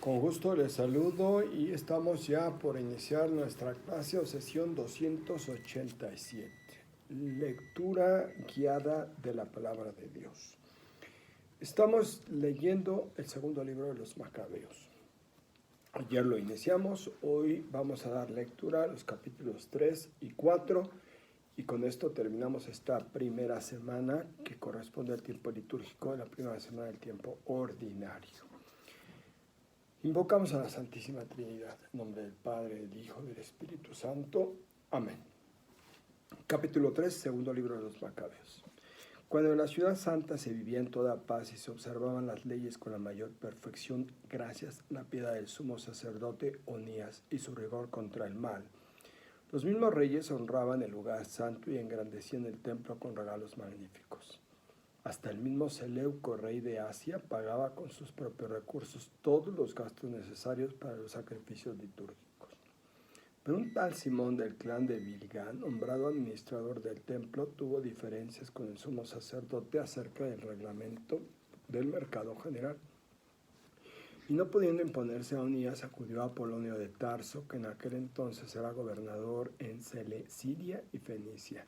Con gusto les saludo y estamos ya por iniciar nuestra clase o sesión 287, lectura guiada de la palabra de Dios. Estamos leyendo el segundo libro de los Macabeos. Ayer lo iniciamos, hoy vamos a dar lectura a los capítulos 3 y 4 y con esto terminamos esta primera semana que corresponde al tiempo litúrgico de la primera semana del tiempo ordinario. Invocamos a la Santísima Trinidad, en nombre del Padre, del Hijo y del Espíritu Santo. Amén. Capítulo 3, segundo libro de los Macabeos. Cuando en la ciudad santa se vivía en toda paz y se observaban las leyes con la mayor perfección, gracias a la piedad del sumo sacerdote Onías y su rigor contra el mal, los mismos reyes honraban el lugar santo y engrandecían el templo con regalos magníficos. Hasta el mismo Seleuco, rey de Asia, pagaba con sus propios recursos todos los gastos necesarios para los sacrificios litúrgicos. Pero un tal Simón del clan de Bilgán, nombrado administrador del templo, tuvo diferencias con el sumo sacerdote acerca del reglamento del mercado general. Y no pudiendo imponerse a Onías, acudió a Apolonio de Tarso, que en aquel entonces era gobernador en Siria y Fenicia,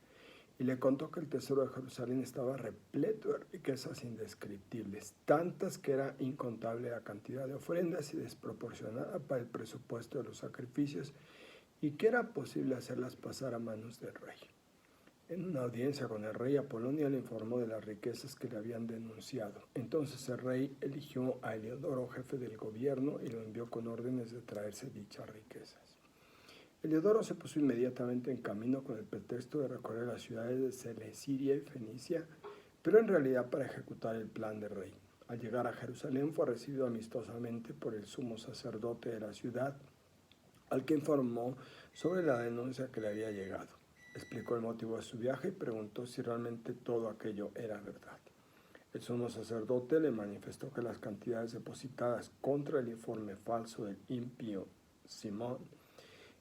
y le contó que el tesoro de Jerusalén estaba repleto de riquezas indescriptibles, tantas que era incontable la cantidad de ofrendas y desproporcionada para el presupuesto de los sacrificios, y que era posible hacerlas pasar a manos del rey. En una audiencia con el rey, Apolonio le informó de las riquezas que le habían denunciado. Entonces el rey eligió a Heliodoro, jefe del gobierno, y lo envió con órdenes de traerse dichas riquezas. Heliodoro se puso inmediatamente en camino con el pretexto de recorrer las ciudades de Celesyria y Fenicia, pero en realidad para ejecutar el plan del rey. Al llegar a Jerusalén fue recibido amistosamente por el sumo sacerdote de la ciudad, al que informó sobre la denuncia que le había llegado. Explicó el motivo de su viaje y preguntó si realmente todo aquello era verdad. El sumo sacerdote le manifestó que las cantidades depositadas contra el informe falso del impío Simón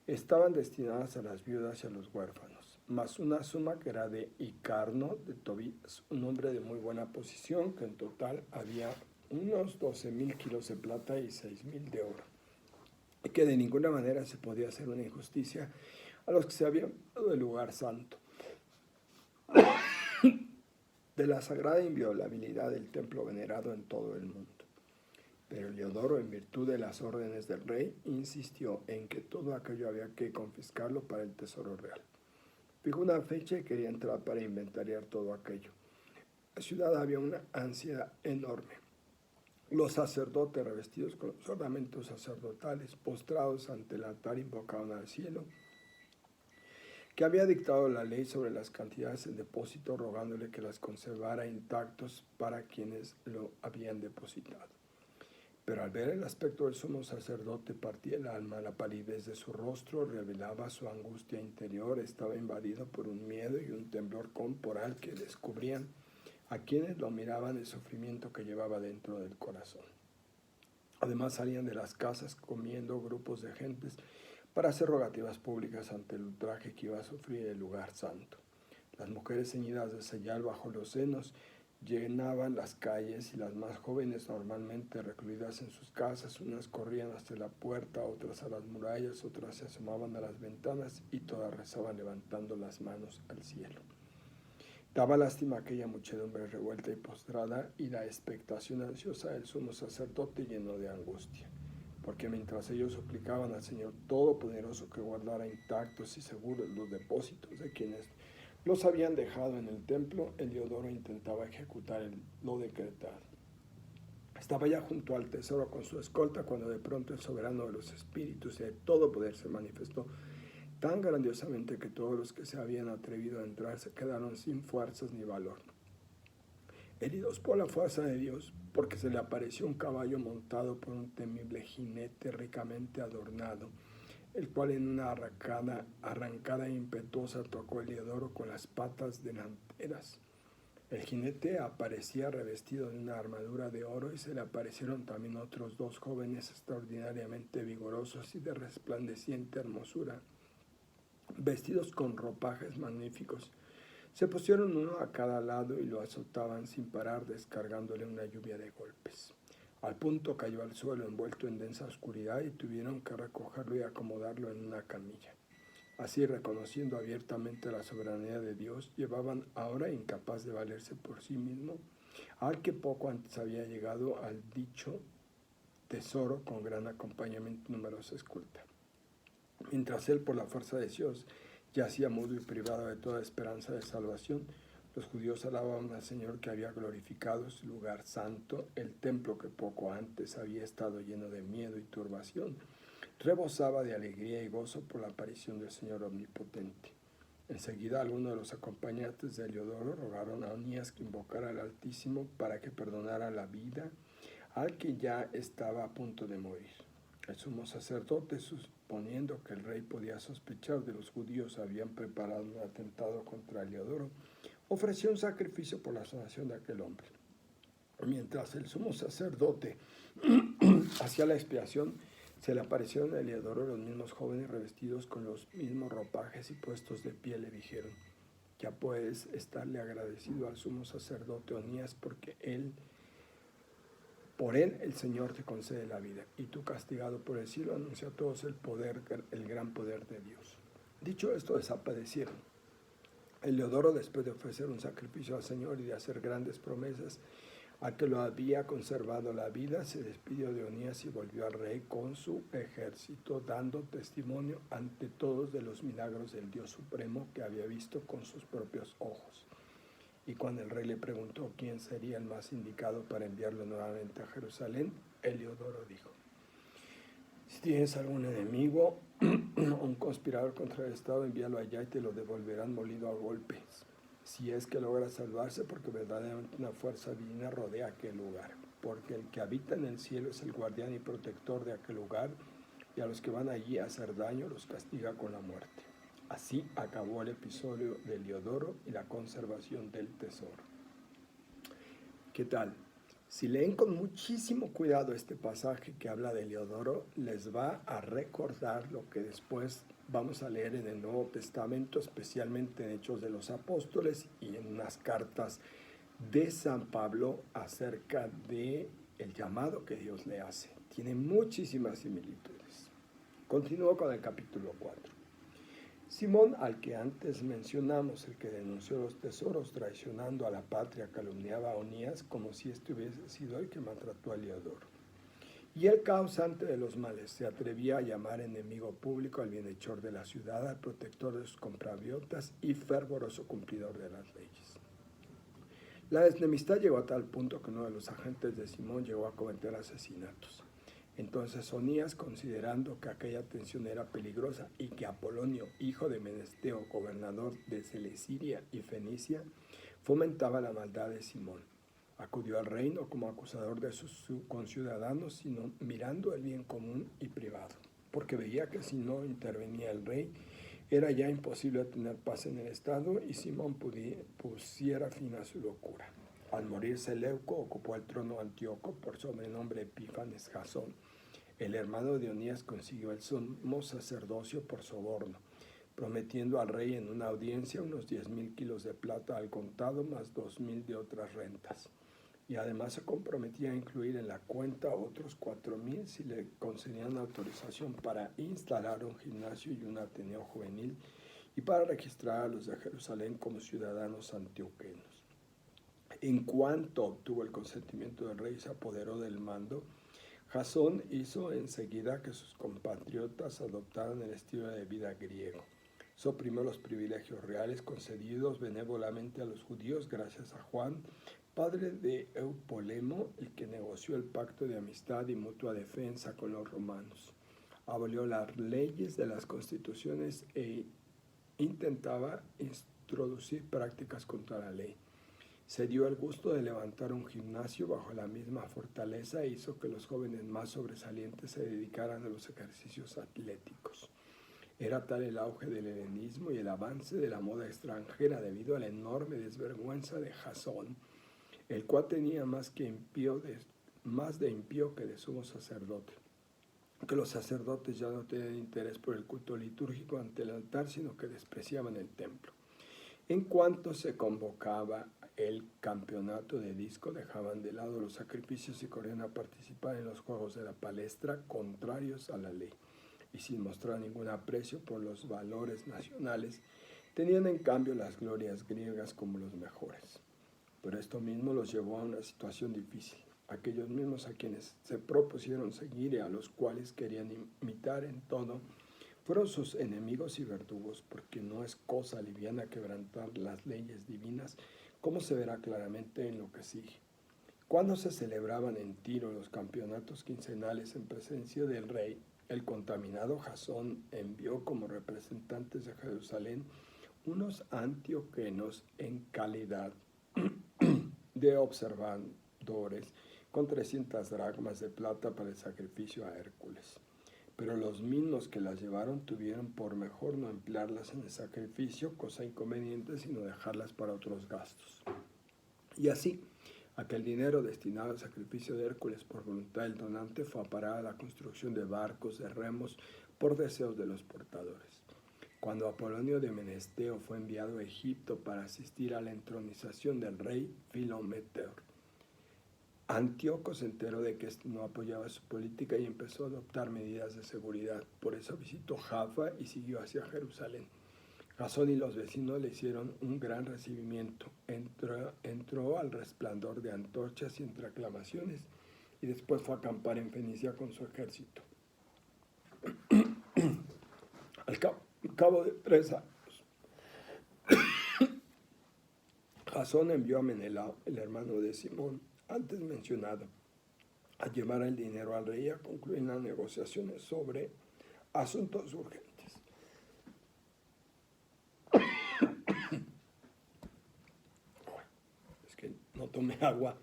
estaban destinadas a las viudas y a los huérfanos, más una suma que era de Icarno de Tobías, un hombre de muy buena posición, que en total había unos 12,000 kilos de plata y 6,000 de oro, y que de ninguna manera se podía hacer una injusticia a los que se habían dado del lugar santo, de la sagrada inviolabilidad del templo venerado en todo el mundo. Pero Heliodoro, en virtud de las órdenes del rey, insistió en que todo aquello había que confiscarlo para el tesoro real. Fijó una fecha y quería entrar para inventariar todo aquello. En la ciudad había una ansiedad enorme. Los sacerdotes, revestidos con los ornamentos sacerdotales, postrados ante el altar, invocaban al cielo, que había dictado la ley sobre las cantidades en depósito, rogándole que las conservara intactos para quienes lo habían depositado. Pero al ver el aspecto del sumo sacerdote partía el alma, la palidez de su rostro revelaba su angustia interior, estaba invadido por un miedo y un temblor corporal que descubrían a quienes lo miraban el sufrimiento que llevaba dentro del corazón. Además salían de las casas comiendo grupos de gentes para hacer rogativas públicas ante el ultraje que iba a sufrir el lugar santo. Las mujeres ceñidas de sayal bajo los senos llenaban las calles y las más jóvenes, normalmente recluidas en sus casas, unas corrían hasta la puerta, otras a las murallas, otras se asomaban a las ventanas y todas rezaban levantando las manos al cielo. Daba lástima aquella muchedumbre revuelta y postrada y la expectación ansiosa del sumo sacerdote lleno de angustia, porque mientras ellos suplicaban al Señor Todopoderoso que guardara intactos y seguros los depósitos de quienes los habían dejado en el templo, Heliodoro intentaba ejecutar lo decretado. Estaba ya junto al tesoro con su escolta cuando de pronto el soberano de los espíritus y de todo poder se manifestó tan grandiosamente que todos los que se habían atrevido a entrar se quedaron sin fuerzas ni valor, heridos por la fuerza de Dios, porque se le apareció un caballo montado por un temible jinete ricamente adornado, el cual en una arrancada impetuosa tocó a Heliodoro con las patas delanteras. El jinete aparecía revestido de una armadura de oro y se le aparecieron también otros dos jóvenes extraordinariamente vigorosos y de resplandeciente hermosura, vestidos con ropajes magníficos. Se pusieron uno a cada lado y lo azotaban sin parar, descargándole una lluvia de golpes. Al punto cayó al suelo envuelto en densa oscuridad y tuvieron que recogerlo y acomodarlo en una camilla. Así, reconociendo abiertamente la soberanía de Dios, llevaban ahora, incapaz de valerse por sí mismo, al que poco antes había llegado al dicho tesoro con gran acompañamiento y numerosa escolta. Mientras él, por la fuerza de Dios, yacía mudo y privado de toda esperanza de salvación, los judíos alababan al Señor que había glorificado su lugar santo, el templo que poco antes había estado lleno de miedo y turbación. Rebosaba de alegría y gozo por la aparición del Señor omnipotente. Enseguida algunos de los acompañantes de Heliodoro rogaron a Onías que invocara al Altísimo para que perdonara la vida al que ya estaba a punto de morir. El sumo sacerdote, suponiendo que el rey podía sospechar de los judíos habían preparado un atentado contra Heliodoro, ofreció un sacrificio por la sanación de aquel hombre. Mientras el sumo sacerdote hacía la expiación, se le aparecieron a Heliodoro los mismos jóvenes revestidos con los mismos ropajes y puestos de pie. Le dijeron: ya puedes estarle agradecido al sumo sacerdote Onías porque por él el Señor te concede la vida, y tú, castigado por el cielo, anuncia a todos el gran poder de Dios. Dicho esto, desaparecieron. Heliodoro, después de ofrecer un sacrificio al Señor y de hacer grandes promesas a que lo había conservado la vida, se despidió de Onías y volvió al rey con su ejército, dando testimonio ante todos de los milagros del Dios Supremo que había visto con sus propios ojos. Y cuando el rey le preguntó quién sería el más indicado para enviarlo nuevamente a Jerusalén, Heliodoro dijo: si tienes algún enemigo o un conspirador contra el Estado, envíalo allá y te lo devolverán molido a golpes, si es que logra salvarse, porque verdaderamente una fuerza divina rodea aquel lugar, porque el que habita en el cielo es el guardián y protector de aquel lugar, y a los que van allí a hacer daño los castiga con la muerte. Así acabó el episodio de Heliodoro y la conservación del tesoro. ¿Qué tal? Si leen con muchísimo cuidado este pasaje que habla de Heliodoro, les va a recordar lo que después vamos a leer en el Nuevo Testamento, especialmente en Hechos de los Apóstoles y en unas cartas de San Pablo acerca de el llamado que Dios le hace. Tiene muchísimas similitudes. Continúo con el capítulo 4. Simón, al que antes mencionamos, el que denunció los tesoros traicionando a la patria, calumniaba a Onías como si este hubiese sido el que maltrató a Heliodoro. Y el causante de los males se atrevía a llamar enemigo público al bienhechor de la ciudad, al protector de sus compatriotas y fervoroso cumplidor de las leyes. La enemistad llegó a tal punto que uno de los agentes de Simón llegó a cometer asesinatos. Entonces Onías, considerando que aquella tensión era peligrosa y que Apolonio, hijo de Menesteo, gobernador de Celesyria y Fenicia, fomentaba la maldad de Simón, acudió al rey no como acusador de sus conciudadanos, sino mirando el bien común y privado, porque veía que si no intervenía el rey, era ya imposible tener paz en el estado y Simón pusiera fin a su locura. Al morir Seleuco, ocupó el trono Antíoco, por sobrenombre Epífanes Jasón. El hermano de Onías consiguió el sumo sacerdocio por soborno, prometiendo al rey en una audiencia unos 10,000 kilos de plata al contado, más 2,000 de otras rentas. Y además se comprometía a incluir en la cuenta otros 4,000 si le concedían autorización para instalar un gimnasio y un ateneo juvenil y para registrar a los de Jerusalén como ciudadanos antioquenos. En cuanto obtuvo el consentimiento del rey y se apoderó del mando, Jasón hizo enseguida que sus compatriotas adoptaran el estilo de vida griego. Suprimió los privilegios reales concedidos benévolamente a los judíos gracias a Juan, padre de Eupolemo, el que negoció el pacto de amistad y mutua defensa con los romanos. Abolió las leyes de las constituciones e intentaba introducir prácticas contra la ley. Se dio el gusto de levantar un gimnasio bajo la misma fortaleza e hizo que los jóvenes más sobresalientes se dedicaran a los ejercicios atléticos. Era tal el auge del helenismo y el avance de la moda extranjera debido a la enorme desvergüenza de Jasón, el cual tenía más de impío que de sumo sacerdote, que los sacerdotes ya no tenían interés por el culto litúrgico ante el altar, sino que despreciaban el templo. En cuanto se convocaba el campeonato de disco dejaban de lado los sacrificios y corrían a participar en los juegos de la palestra contrarios a la ley y sin mostrar ningún aprecio por los valores nacionales, tenían en cambio las glorias griegas como los mejores. Pero esto mismo los llevó a una situación difícil. Aquellos mismos a quienes se propusieron seguir y a los cuales querían imitar en todo, fueron sus enemigos y verdugos, porque no es cosa liviana quebrantar las leyes divinas, como se verá claramente en lo que sigue. Cuando se celebraban en Tiro los campeonatos quincenales en presencia del rey, el contaminado Jasón envió como representantes de Jerusalén unos antioquenos en calidad de observadores con 300 dracmas de plata para el sacrificio a Hércules. Pero los mismos que las llevaron tuvieron por mejor no emplearlas en el sacrificio, cosa inconveniente, sino dejarlas para otros gastos. Y así, aquel dinero destinado al sacrificio de Hércules por voluntad del donante fue a parar a la construcción de barcos de remos por deseos de los portadores. Cuando Apolonio de Menesteo fue enviado a Egipto para asistir a la entronización del rey Filometor, Antíoco se enteró de que éste no apoyaba su política y empezó a adoptar medidas de seguridad. Por eso visitó Jaffa y siguió hacia Jerusalén. Jasón y los vecinos le hicieron un gran recibimiento. Entró al resplandor de antorchas y entre aclamaciones y después fue a acampar en Fenicia con su ejército. Al cabo de 3 años, Jasón envió a Menelao, el hermano de Simón, antes mencionado, a llevar el dinero al rey y a concluir las negociaciones sobre asuntos urgentes. Es que no tomé agua,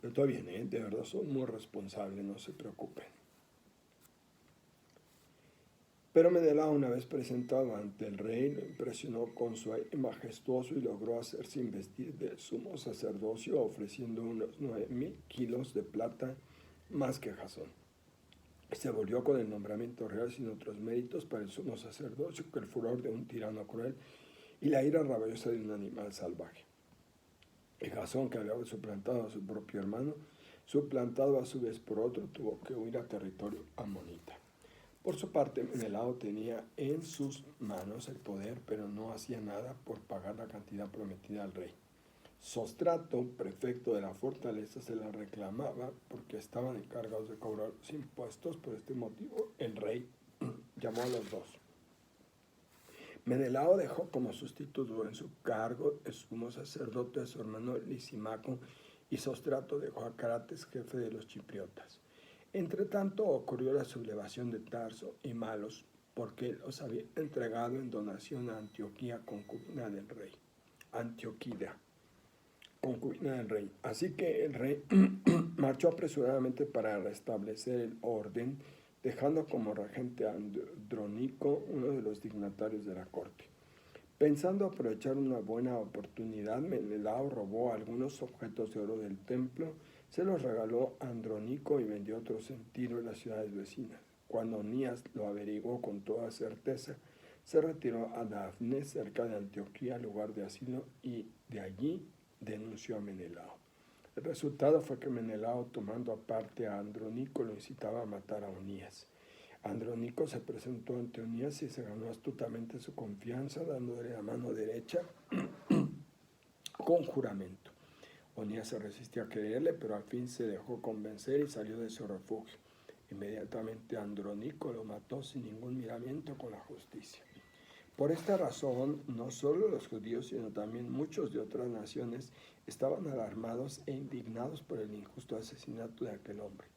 pero todo bien, de verdad soy muy responsable, no se preocupen. Pero Menelao, una vez presentado ante el rey, lo impresionó con su aire majestuoso y logró hacerse investir de sumo sacerdocio, ofreciendo unos 9,000 kilos de plata más que Jasón. Se volvió con el nombramiento real sin otros méritos para el sumo sacerdocio que el furor de un tirano cruel y la ira rabiosa de un animal salvaje. Y Jasón, que había suplantado a su propio hermano, suplantado a su vez por otro, tuvo que huir a territorio amonita. Por su parte, Menelao tenía en sus manos el poder, pero no hacía nada por pagar la cantidad prometida al rey. Sostrato, prefecto de la fortaleza, se la reclamaba porque estaban encargados de cobrar los impuestos. Por este motivo, el rey llamó a los dos. Menelao dejó como sustituto en su cargo el sumo sacerdote de su hermano Lisimaco, y Sostrato dejó a Carates, jefe de los chipriotas. Entre tanto ocurrió la sublevación de Tarso y Malos, porque los había entregado en donación a Antioquía, concubina del rey. Antioquida, concubina del rey. Así que el rey marchó apresuradamente para restablecer el orden, dejando como regente a Andrónico, uno de los dignatarios de la corte. Pensando aprovechar una buena oportunidad, Menelao robó algunos objetos de oro del templo, se los regaló a Andrónico y vendió otros en Tiro y las ciudades vecinas. Cuando Onías lo averiguó con toda certeza, se retiró a Dafne, cerca de Antioquía, lugar de asilo, y de allí denunció a Menelao. El resultado fue que Menelao, tomando aparte a Andrónico, lo incitaba a matar a Onías. Andrónico se presentó ante Onías y se ganó astutamente su confianza, dándole la mano derecha con juramento. Onías se resistió a creerle, pero al fin se dejó convencer y salió de su refugio. Inmediatamente Andrónico lo mató sin ningún miramiento con la justicia. Por esta razón, no solo los judíos, sino también muchos de otras naciones estaban alarmados e indignados por el injusto asesinato de aquel hombre.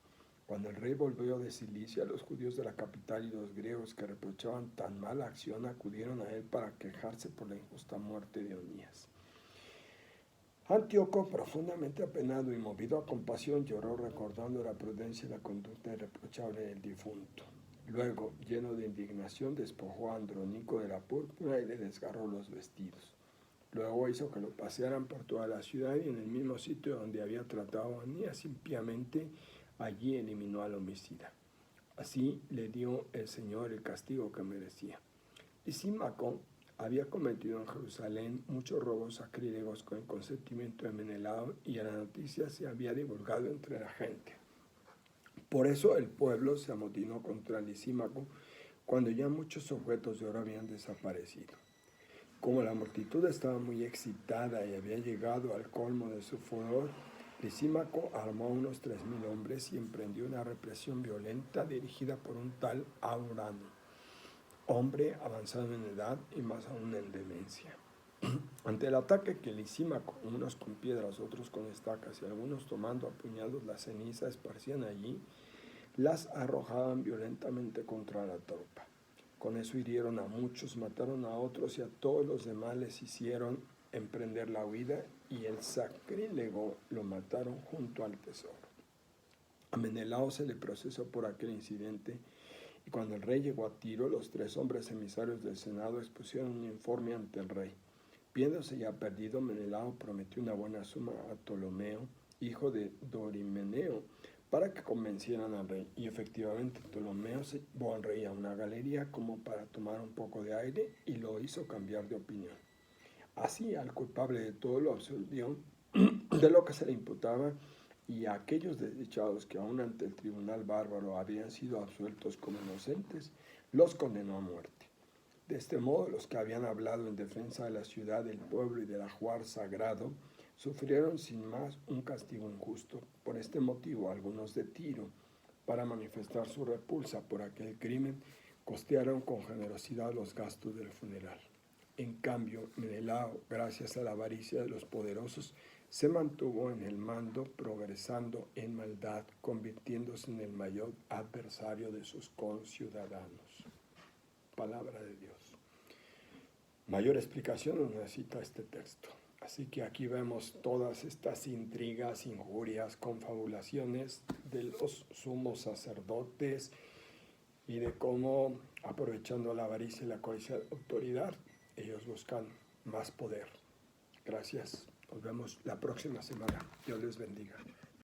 Cuando el rey volvió de Cilicia, los judíos de la capital y los griegos que reprochaban tan mala acción acudieron a él para quejarse por la injusta muerte de Onías. Antíoco, profundamente apenado y movido a compasión, lloró recordando la prudencia y la conducta irreprochable del difunto. Luego, lleno de indignación, despojó a Andrónico de la púrpura y le desgarró los vestidos. Luego hizo que lo pasearan por toda la ciudad y en el mismo sitio donde había tratado a Onías impíamente, allí eliminó al homicida. Así le dio el Señor el castigo que merecía. Lisímaco, había cometido en Jerusalén muchos robos sacrílegos con el consentimiento de Menelao y la noticia se había divulgado entre la gente. Por eso el pueblo se amotinó contra Lisímaco cuando ya muchos objetos de oro habían desaparecido. Como la multitud estaba muy excitada y había llegado al colmo de su furor, Lisímaco armó unos 3,000 hombres y emprendió una represión violenta dirigida por un tal Aurano, hombre avanzado en edad y más aún en demencia. Ante el ataque que Lisímaco, unos con piedras, otros con estacas y algunos tomando a puñados la ceniza, esparcían allí, las arrojaban violentamente contra la tropa. Con eso hirieron a muchos, mataron a otros y a todos los demás les hicieron emprender la huida y el sacrílego lo mataron junto al tesoro. A Menelao se le procesó por aquel incidente y cuando el rey llegó a Tiro, los 3 hombres emisarios del Senado expusieron un informe ante el rey. Viéndose ya perdido, Menelao prometió una buena suma a Ptolomeo, hijo de Dorimeneo, para que convencieran al rey. Y efectivamente Ptolomeo se llevó al rey a una galería como para tomar un poco de aire y lo hizo cambiar de opinión. Así al culpable de todo lo absolvió de lo que se le imputaba y a aquellos desdichados que aún ante el tribunal bárbaro habían sido absueltos como inocentes, los condenó a muerte. De este modo, los que habían hablado en defensa de la ciudad, del pueblo y del ajuar sagrado, sufrieron sin más un castigo injusto. Por este motivo, algunos de Tiro, para manifestar su repulsa por aquel crimen, costearon con generosidad los gastos del funeral. En cambio, Menelao, gracias a la avaricia de los poderosos, se mantuvo en el mando, progresando en maldad, convirtiéndose en el mayor adversario de sus conciudadanos. Palabra de Dios. Mayor explicación no necesita este texto. Así que aquí vemos todas estas intrigas, injurias, confabulaciones de los sumos sacerdotes y de cómo, aprovechando la avaricia y la codicia de autoridad, ellos buscan más poder. Gracias. Nos vemos la próxima semana. Dios les bendiga.